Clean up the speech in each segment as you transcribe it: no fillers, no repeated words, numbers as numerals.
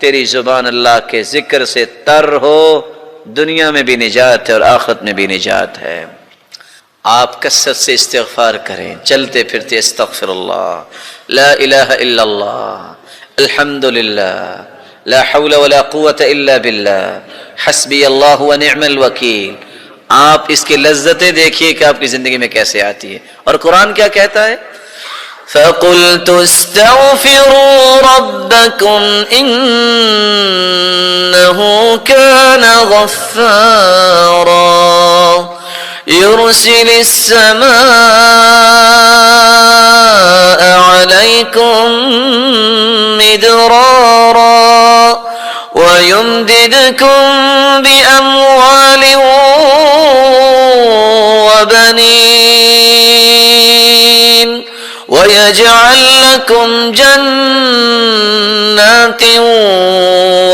تیری زبان اللہ کے ذکر سے تر ہو، دنیا میں بھی نجات ہے اور آخرت میں بھی نجات ہے۔ آپ کثرت سے استغفار کریں، چلتے پھرتے استغفر اللہ، لا الہ الا اللہ، الحمدللہ، لا حول ولا قوة الا باللہ، حسبی اللہ ونعم الوکیل۔ آپ اس کی لذتیں دیکھیے کہ آپ کی زندگی میں کیسے آتی ہے۔ اور قرآن کیا کہتا ہے؟ فَقُلْتُ اسْتَغْفِرُوا رَبَّكُمْ إِنَّهُ كَانَ غَفَّارًا يُرْسِلِ السَّمَاءَ عَلَيْكُمْ مِدْرَارًا وَيُمْدِدْكُمْ بِأَمْوَالٍ وَبَنِينَ وَيَجْعَلْ لَكُمْ جَنَّاتٍ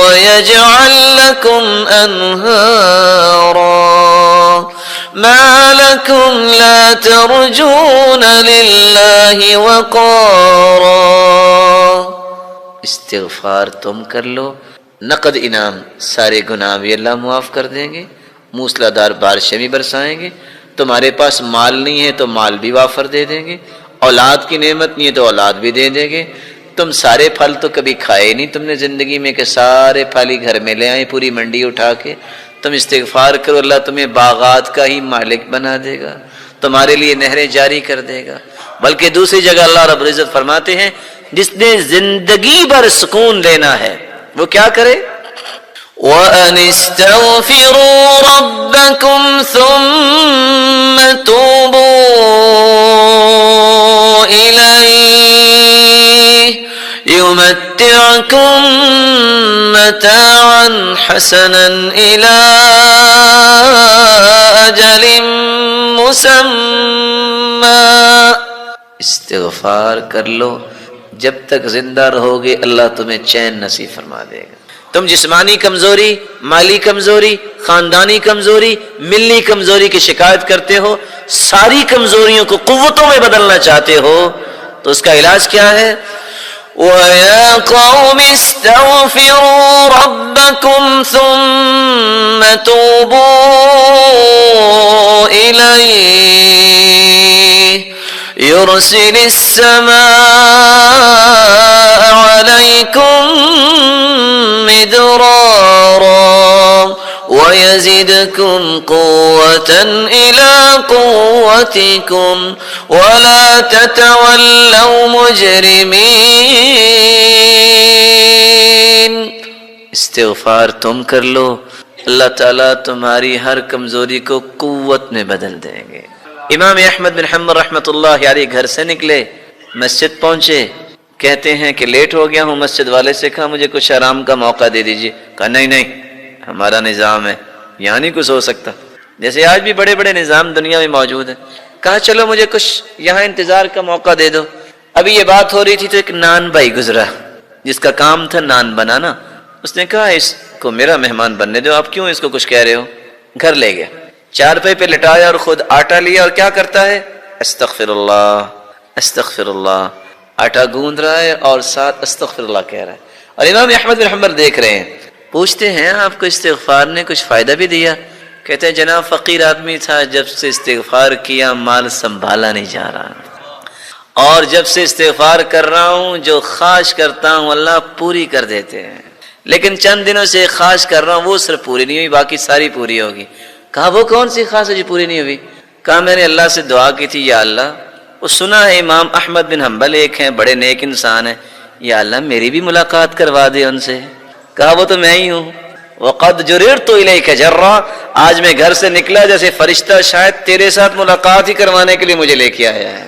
وَيَجْعَلْ لَكُمْ أَنْهَارًا مَا لَكُمْ لَا تَرْجُونَ لِلَّهِ وَقَارًا۔ استغفار تم کر لو، نقد انعام، سارے گناہ بھی اللہ معاف کر دیں گے، موسلادھار بارشیں بھی برسائیں گے، تمہارے پاس مال نہیں ہے تو مال بھی وافر دے دیں گے، اولاد کی نعمت نہیں ہے تو اولاد بھی دے دیں گے۔ تم سارے پھل تو کبھی کھائے نہیں تم نے زندگی میں کہ سارے پھل ہی گھر میں لے آئے پوری منڈی اٹھا کے۔ تم استغفار کرو، اللہ تمہیں باغات کا ہی مالک بنا دے گا، تمہارے لیے نہریں جاری کر دے گا۔ بلکہ دوسری جگہ اللہ رب العزت فرماتے ہیں جس نے زندگی بھر سکون لینا ہے وہ کیا کرے؟ وَأَنِ اسْتَغْفِرُوا رَبَّكُمْ ثُمَّ تُوبُوا إِلَيْهِ يُمَتِّعْكُمْ مَتَاعًا حَسَنًا إِلَىٰ أَجَلٍ مُّسَمًّى۔ استغفار کر لو، جب تک زندہ رہو گے اللہ تمہیں چین نصیب فرما دے گا۔ تم جسمانی کمزوری، مالی کمزوری، خاندانی کمزوری، ملی کمزوری کی شکایت کرتے ہو، ساری کمزوریوں کو قوتوں میں بدلنا چاہتے ہو تو اس کا علاج کیا ہے؟ وَيَا قَوْمِ اسْتَغْفِرُوا رَبَّكُمْ ثُمَّ تُوبُوا إِلَيْهِ يُرْسِلِ السَّمَاءَ عَلَيْكُمْ مِدْرَارًا وَيَزِدْكُمْ قُوَّةً إِلَىٰ قُوَّتِكُمْ وَلَا تَتَوَلَّوْا مُجْرِمِينَ۔ استغفار تم کر لو، اللہ تعالیٰ تمہاری ہر کمزوری کو قوت میں بدل دیں گے۔ امام احمد بن حنبل رحمۃ اللہ علیہ گھر سے نکلے، مسجد پہنچے، کہتے ہیں کہ لیٹ ہو گیا ہوں، مسجد والے سے کہا مجھے کچھ آرام کا موقع دے دیجیے، کہا نہیں نہیں ہمارا نظام ہے یہاں نہیں کچھ ہو سکتا، جیسے آج بھی بڑے بڑے نظام دنیا میں موجود ہیں۔ کہا چلو مجھے کچھ یہاں انتظار کا موقع دے دو۔ ابھی یہ بات ہو رہی تھی تو ایک نان بھائی گزرا جس کا کام تھا نان بنانا، اس نے کہا اس کو میرا مہمان بننے دو، آپ کیوں اس کو کچھ کہہ رہے ہو؟ گھر لے گیا، چارپائی پہ لٹایا اور خود آٹا لیا اور کیا کرتا ہے؟ استغفر اللہ استغفر اللہ، آٹا گوندھ رہا ہے اور ساتھ استغفر اللہ کہہ رہا ہے۔ اور امام احمد بن حنبل دیکھ رہے ہیں، پوچھتے ہیں آپ کو استغفار نے کچھ فائدہ بھی دیا؟ کہتے ہیں جناب فقیر آدمی تھا، جب سے استغفار کیا مال سنبھالا نہیں جا رہا، اور جب سے استغفار کر رہا ہوں جو خواہش کرتا ہوں اللہ پوری کر دیتے ہیں، لیکن چند دنوں سے خواہش کر رہا ہوں وہ صرف پوری نہیں ہوئی، باقی ساری پوری ہوگی۔ کہا وہ کون سی خواہش ہے جو پوری نہیں ہوئی؟ کہا میں نے اللہ سے دعا کی تھی، یا اللہ وہ سنا ہے امام احمد بن حنبل ایک ہیں بڑے نیک انسان ہیں، یا اللہ میری بھی ملاقات کروا دے ان سے۔ کہا وہ تو میں ہی ہوں۔ وَقَدْ جُرِرْتُ إِلَيْكَ جَرًّا، آج میں گھر سے نکلا جیسے فرشتہ شاید تیرے ساتھ ملاقات ہی کروانے کے لیے مجھے لے کے آیا ہے۔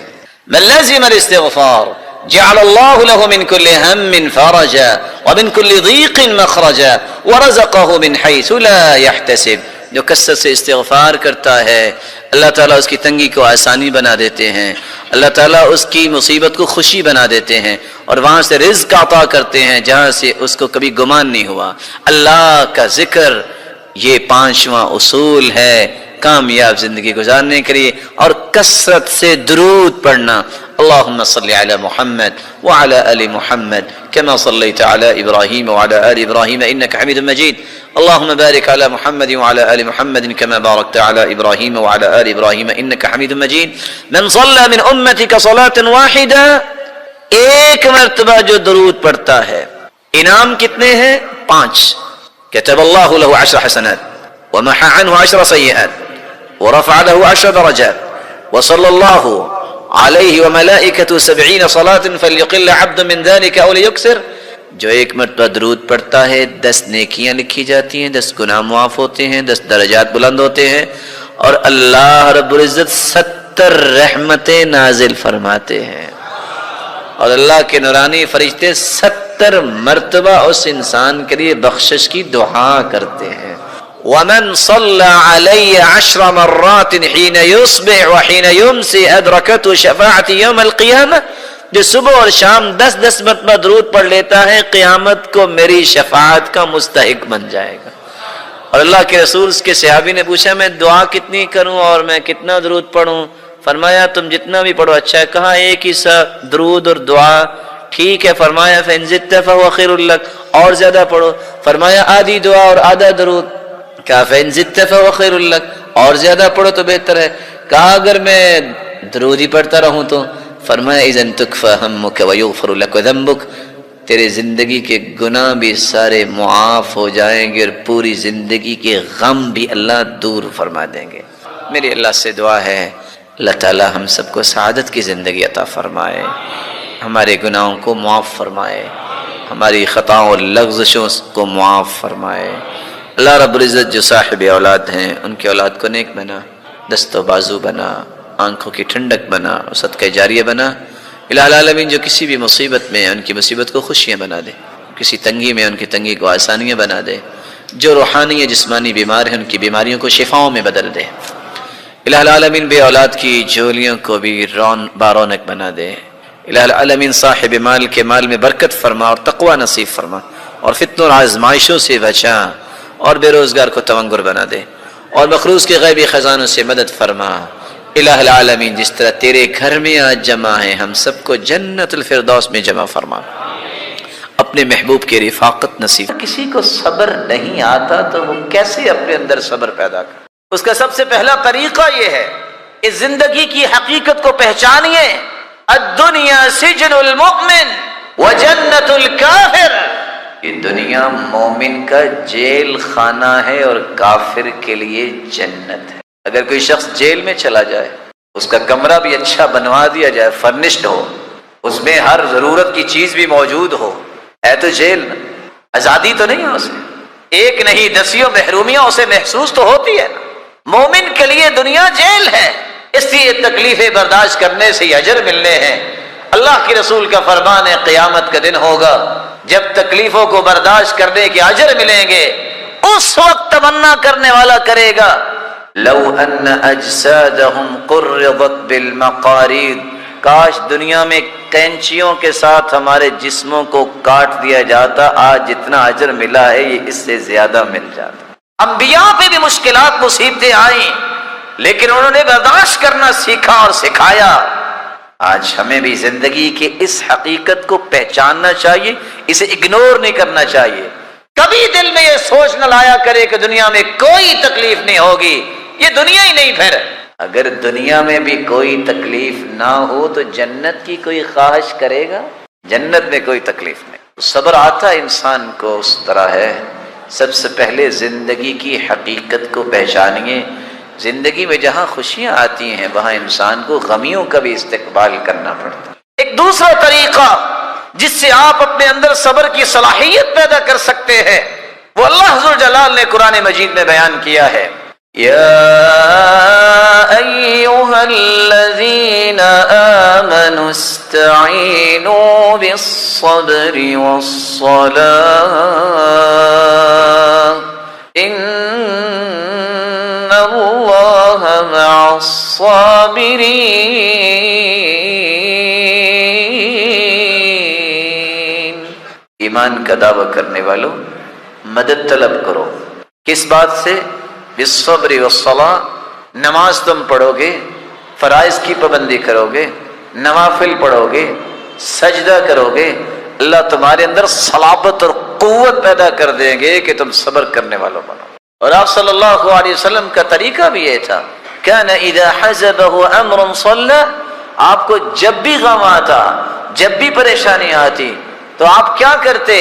مَنْ لَزِمَ الْاِسْتِغْفَارَ جَعَلَ اللَّهُ لَهُ مِنْ كُلِّ هَمٍّ فَرَجًا وَمِنْ كُلِّ ضِيقٍ مَخْرَجًا وَرَزَقَهُ مِنْ حَيْثُ لَا يَحْتَسِبُ۔ جو کثرت سے استغفار کرتا ہے اللہ تعالیٰ اس کی تنگی کو آسانی بنا دیتے ہیں، اللہ تعالیٰ اس کی مصیبت کو خوشی بنا دیتے ہیں اور وہاں سے رزق عطا کرتے ہیں جہاں سے اس کو کبھی گمان نہیں ہوا۔ اللہ کا ذکر یہ 5واں اصول ہے کامیاب زندگی گزارنے کے لیے، اور کثرت سے درود پڑھنا، اللهم صل على محمد وعلى آل محمد كما صليت على إبراهيم وعلى آل إبراهيم إنك حميد مجيد اللهم بارك على محمد وعلى آل محمد كما باركت على إبراهيم وعلى آل إبراهيم إنك حميد مجيد من صلى من أمتك صلاة واحدة ایک مرتبہ جو درود پڑھتا ہے انعام کتنے ہیں 5 كتب الله له 10 حسنات ومحى عنه 10 سيئات ورفع له 10 درجات وصلى الله عليه وملائكته 70 صلاة فليقل عبد من ذلك أو ليكثر جو ایک مرتبہ درود پڑھتا ہے 10 نیکیاں لکھی جاتی ہیں 10 گناہ معاف ہوتے ہیں 10 درجات بلند ہوتے ہیں اور اللہ رب العزت 70 رحمتیں نازل فرماتے ہیں اور اللہ کے نورانی فرشتے 70 مرتبہ اس انسان کے لیے بخشش کی دعا کرتے ہیں ومن صلى علي 10 مرات حين يصبح وحين يمسي أدركته شفاعتي يوم القيامة جو صبح اور شام 10 مرتبہ درود پڑھ لیتا ہے قیامت کو میری شفاعت کا مستحق بن جائے گا اور اللہ کے رسول اس کے صحابی نے پوچھا میں دعا کتنی کروں اور میں کتنا درود پڑھوں فرمایا تم جتنا بھی پڑھو اچھا ہے کہا ایک ہی سا درود اور دعا ٹھیک ہے فرمایا فإن زدت فهو خير لك اور زیادہ پڑھو فرمایا آدھی دعا اور آدھا درود کہا فإن زدت فهو خير لك اور زیادہ پڑھو تو بہتر ہے کہا اگر میں درود ہی پڑھتا رہوں تو فرمایا اذا تكفى همك ويغفر لك ذنبك تیرے زندگی کے گناہ بھی سارے معاف ہو جائیں گے اور پوری زندگی کے غم بھی اللہ دور فرما دیں گے میری اللہ سے دعا ہے اللہ تعالی ہم سب کو سعادت کی زندگی عطا فرمائے ہمارے گناہوں کو معاف فرمائے ہماری خطاؤں اور لغزشوں کو معاف فرمائے اللہ رب العزت جو صاحب اولاد ہیں ان کی اولاد کو نیک بنا دست و بازو بنا آنکھوں کی ٹھنڈک بنا اور صدقہ جاریہ بنا الہ العالمین جو کسی بھی مصیبت میں ان کی مصیبت کو خوشیاں بنا دے کسی تنگی میں ان کی تنگی کو آسانیاں بنا دے جو روحانی یا جسمانی بیمار ہیں ان کی بیماریوں کو شفاؤں میں بدل دے الہ العالمین بے اولاد کی جھولیوں کو بھی بارونق بنا دے الہ العالمین صاحب مال کے مال میں برکت فرما اور تقوی نصیب فرما اور فتنوں اور آزمائشوں سے بچا اور بے روزگار کو تونگر بنا دے اور مخروض کے غیبی خزانوں سے مدد فرما الہ العالمین جس طرح تیرے گھر میں آج جمع ہیں ہم سب کو جنت الفردوس میں جمع فرما اپنے محبوب کی رفاقت نصیب کسی کو صبر نہیں آتا تو وہ کیسے اپنے اندر صبر پیدا کر اس کا سب سے پہلا طریقہ یہ ہے کہ زندگی کی حقیقت کو پہچانیے الدنیا سجن المؤمن وجنت الکافر یہ دنیا مومن کا جیل خانہ ہے اور کافر کے لیے جنت ہے اگر کوئی شخص جیل میں چلا جائے اس کا کمرہ بھی اچھا بنوا دیا جائے فرنشڈ ہو اس میں ہر ضرورت کی چیز بھی موجود ہو ہے تو جیل نا آزادی تو نہیں ہے اسے ایک نہیں دسیوں محرومیاں اسے محسوس تو ہوتی ہے نا مومن کے لیے دنیا جیل ہے اس لیے تکلیفیں برداشت کرنے سے اجر ملنے ہیں اللہ کے رسول کا فرمان ہے قیامت کا دن ہوگا جب تکلیفوں کو برداشت کرنے کے اجر ملیں گے اس وقت تمنا کرنے والا کرے گا لو ان اجسادهم قرضت بالمقارید کاش دنیا میں کینچیوں کے ساتھ ہمارے جسموں کو کاٹ دیا جاتا آج جتنا اجر ملا ہے یہ اس سے زیادہ مل جاتا انبیاء پہ بھی مشکلات مصیبتیں آئیں لیکن انہوں نے برداشت کرنا سیکھا اور سکھایا آج ہمیں بھی زندگی کے اس حقیقت کو پہچاننا چاہیے اسے اگنور نہیں کرنا چاہیے کبھی دل میں یہ سوچ نہ لایا کرے کہ دنیا میں کوئی تکلیف نہیں ہوگی یہ دنیا ہی نہیں پھر اگر دنیا میں بھی کوئی تکلیف نہ ہو تو جنت کی کوئی خواہش کرے گا جنت میں کوئی تکلیف نہیں صبر آتا انسان کو اس طرح ہے سب سے پہلے زندگی کی حقیقت کو پہچانیے زندگی میں جہاں خوشیاں آتی ہیں وہاں انسان کو غمیوں کا بھی استقبال کرنا پڑتا ہے ایک دوسرا طریقہ جس سے آپ اپنے اندر صبر کی صلاحیت پیدا کر سکتے ہیں وہ اللہ ذو الجلال نے قرآن مجید میں بیان کیا ہے یا ایھا الذین آمنوا استعینوا بالصبر والصلاة ان اللہ مع الصابرین ایمان کا دعویٰ کرنے والوں مدد طلب کرو کس بات سے بالصبر والصلاة نماز تم پڑھو گے فرائض کی پابندی کرو گے نوافل پڑھو گے، سجدہ کرو گے، اللہ تمہارے اندر صلابت اور قوت پیدا کر دیں گے کہ تم صبر کرنے والوں بنو۔ اور آپ صلی اللہ علیہ وسلم کا طریقہ بھی یہ تھا، کان اذا حزبہ امر صلی، آپ کو جب بھی غم آتا، جب بھی پریشانی آتی تو آپ کیا کرتے؟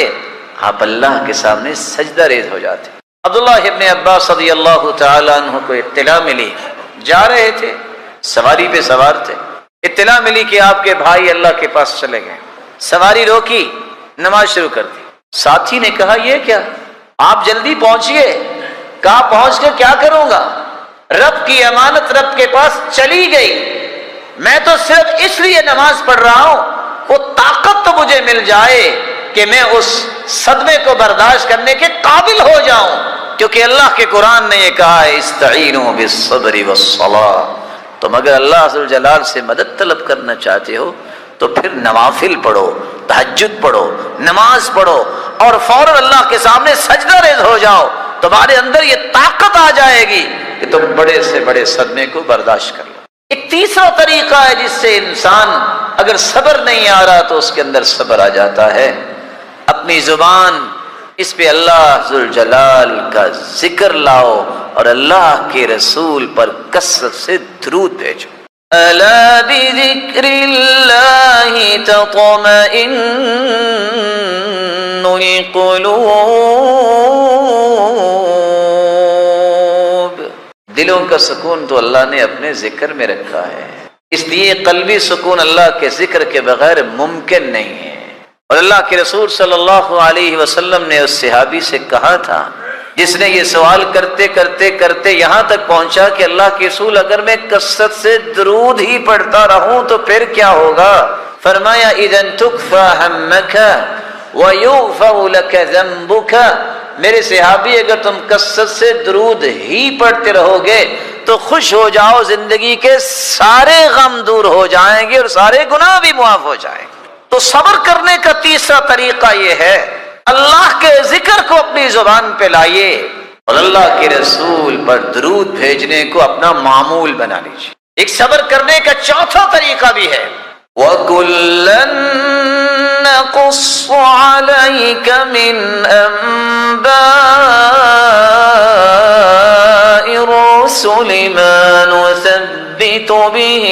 آپ اللہ کے سامنے سجدہ ریز ہو جاتے۔ عبداللہ ابن عباس رضی اللہ تعالی عنہ کو اطلاع ملی، جا رہے تھے، سواری پہ سوار تھے، اطلاع ملی کہ آپ کے بھائی اللہ کے پاس چلے گئے۔ سواری روکی، نماز شروع کر دی۔ ساتھی نے کہا یہ کیا، آپ جلدی پہنچیے۔ کہا پہنچ کے کیا کروں گا، رب کی امانت رب کے پاس چلی گئی، میں تو صرف اس لیے نماز پڑھ رہا ہوں وہ طاقت تو مجھے مل جائے کہ میں اس صدمے کو برداشت کرنے کے قابل ہو جاؤں، کیونکہ اللہ کے قرآن نے یہ کہا ہے استعینوا بالصبر والصلاۃ، تم اگر اللہ عز و جلال سے مدد طلب کرنا چاہتے ہو تو پھر نوافل پڑھو، تہجد پڑھو، نماز پڑھو اور فوراً اللہ کے سامنے سجدہ ریز ہو جاؤ، تمہارے اندر یہ طاقت آ جائے گی کہ تم بڑے سے بڑے صدمے کو برداشت کر لو۔ ایک تیسرا طریقہ ہے جس سے انسان اگر صبر نہیں آ رہا تو اس کے اندر صبر آ جاتا ہے، اپنی زبان اس پہ اللہ ذوالجلال کا ذکر لاؤ اور اللہ کے رسول پر کثرت سے درود بھیجو۔ الا بذکر اللہ تطمئن القلوب، دلوں کا سکون تو اللہ نے اپنے ذکر میں رکھا ہے، اس لیے قلبی سکون اللہ کے ذکر کے بغیر ممکن نہیں ہے۔ اور اللہ کے رسول صلی اللہ علیہ وسلم نے اس صحابی سے کہا تھا جس نے یہ سوال کرتے کرتے کرتے یہاں تک پہنچا کہ اللہ کے رسول اگر میں کثرت سے درود ہی پڑھتا رہوں تو پھر کیا ہوگا؟ فرمایا اذن تکفى ہمک ویغفر لک ذنبک، میرے صحابی اگر تم کثرت سے درود ہی پڑھتے رہو گے تو خوش ہو جاؤ، زندگی کے سارے غم دور ہو جائیں گے اور سارے گناہ بھی معاف ہو جائیں گے۔ تو صبر کرنے کا تیسرا طریقہ یہ ہے، اللہ کے ذکر کو اپنی زبان پہ لائیے اور اللہ کے رسول پر درود بھیجنے کو اپنا معمول بنا لیجیے۔ ایک صبر کرنے کا چوتھا طریقہ بھی ہے، وَكُلًّا نَقُصُّ عَلَيْكَ مِنْ أَنْبَاءِ الرُّسُلِ مَا نُثَبِّتُ بِهِ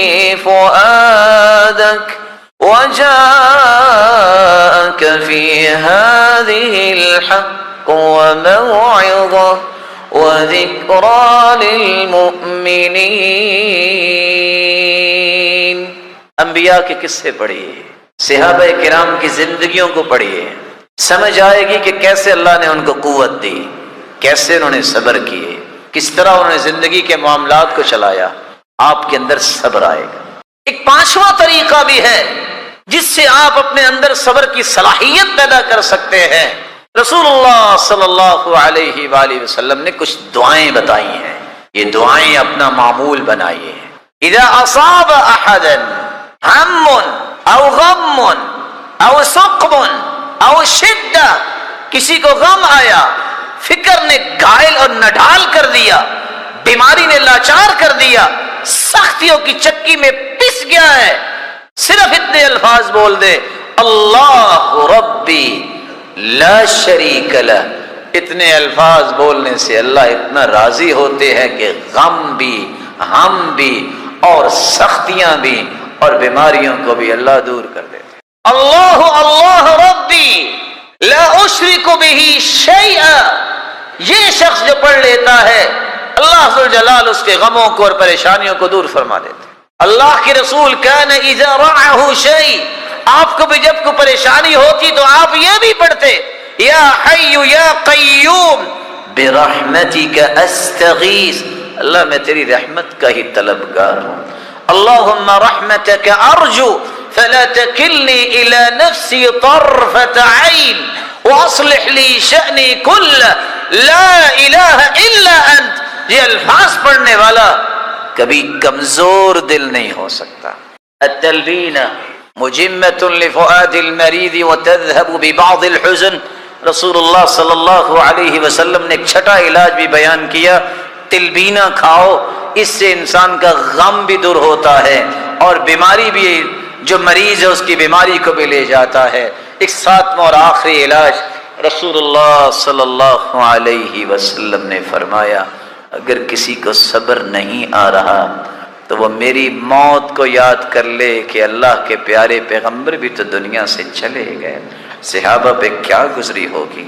فُؤَادَكَ وَجَاءَكَ فِي هَذِهِ الْحَقُّ وَمَوْعِظَةٌ وَذِكْرَى لِلْمُؤْمِنِينَ۔ انبیاء کے قصے پڑھیے، صحابہ کرام کی زندگیوں کو پڑھیے، سمجھ آئے گی کہ کیسے اللہ نے ان کو قوت دی، کیسے انہوں نے صبر کیے، کس طرح انہوں نے زندگی کے معاملات کو چلایا، آپ کے اندر صبر آئے گا۔ ایک پانچواں طریقہ بھی ہے جس سے آپ اپنے اندر صبر کی صلاحیت پیدا کر سکتے ہیں۔ رسول اللہ صلی اللہ علیہ وآلہ وسلم نے کچھ دعائیں بتائی ہیں، یہ دعائیں اپنا معمول بنائیے۔ اذا اصاب احدا ہم او غم او سقم او شدہ، کسی کو غم آیا، فکر نے گھائل اور نڈھال کر دیا، بیماری نے لاچار کر دیا، سختیوں کی چکی میں پس گیا ہے، صرف اتنے الفاظ بول دے، اللہ ربی لا شریک لہ، اتنے الفاظ بولنے سے اللہ اتنا راضی ہوتے ہیں کہ غم بھی، ہم بھی اور سختیاں بھی اور بیماریوں کو بھی اللہ دور کر دیتے۔ اللہ اللہ ربی لا اشرک بہ شیئا، یہ شخص جو پڑھ لیتا ہے اللہ ذوالجلال اس کے غموں کو اور پریشانیوں کو دور فرما دیتے۔ اللہ کے رسول کان اذا رعہ شیء، آپ کو بھی جب کوئی پریشانی ہوتی تو آپ یہ بھی پڑھتے، یا حی یا قیوم برحمتک استغیث، اللہ میں تیری رحمت کا ہی طلبگار ہوں، اللہم رحمتک ارجو فلا تکلنی الی نفسی طرفت عین واصلح لی شأنی کلہ لا الہ الا انت۔ یہ الفاظ پڑھنے والا کبھی کمزور دل نہیں ہو سکتا۔ التلبینہ مجمۃ لفؤاد المریض وتذهب ببعض الحزن، رسول اللہ صلی اللہ علیہ وسلم نے ایک چھٹا علاج بھی بیان کیا، تلبینہ کھاؤ، اس سے انسان کا غم بھی دور ہوتا ہے اور بیماری بھی جو مریض ہے اس کی بیماری کو بھی لے جاتا ہے۔ ایک ساتواں اور آخری علاج رسول اللہ صلی اللہ علیہ وسلم نے فرمایا، اگر کسی کو صبر نہیں آ رہا تو وہ میری موت کو یاد کر لے کہ اللہ کے پیارے پیغمبر بھی تو دنیا سے چلے گئے، صحابہ پہ کیا گزری ہوگی۔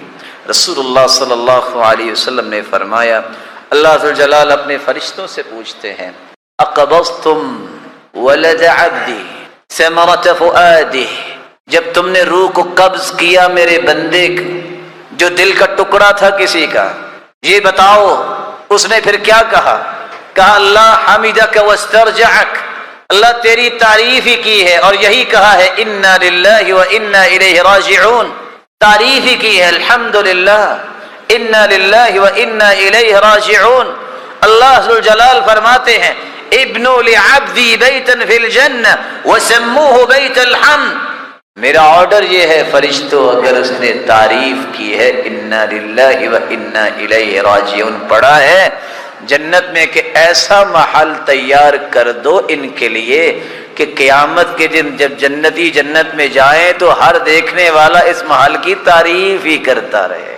رسول اللہ صلی اللہ علیہ وسلم نے فرمایا، اللہ ذوالجلال اپنے فرشتوں سے پوچھتے ہیں، اقبضتم ولد عبدی ثمرۃ فؤادہ، جب تم نے روح کو قبض کیا میرے بندے جو دل کا ٹکڑا تھا کسی کا، یہ بتاؤ اس نے پھر کیا کہا؟ کہا اللہ حمدک واسترجعک، اللہ تیری تعریف ہی کی ہے اور یہی کہا ہے انا للہ وانا الیہ راجعون، تعریف ہی کی ہے الحمدللہ انا للہ وانا الیہ راجعون۔ اللہ ذوالجلال فرماتے ہیں ابنوا لعبدی بیتا فی الجنہ وسموہ بیت الحمد، میرا آرڈر یہ ہے فرشتوں اگر اس نے تعریف کی ہے انا للہ وانا الیہ راجعون پڑھا ہے جنت میں کہ ایسا محل تیار کر دو ان کے لیے کہ قیامت کے دن جب جنتی جنت میں جائیں تو ہر دیکھنے والا اس محل کی تعریف ہی کرتا رہے۔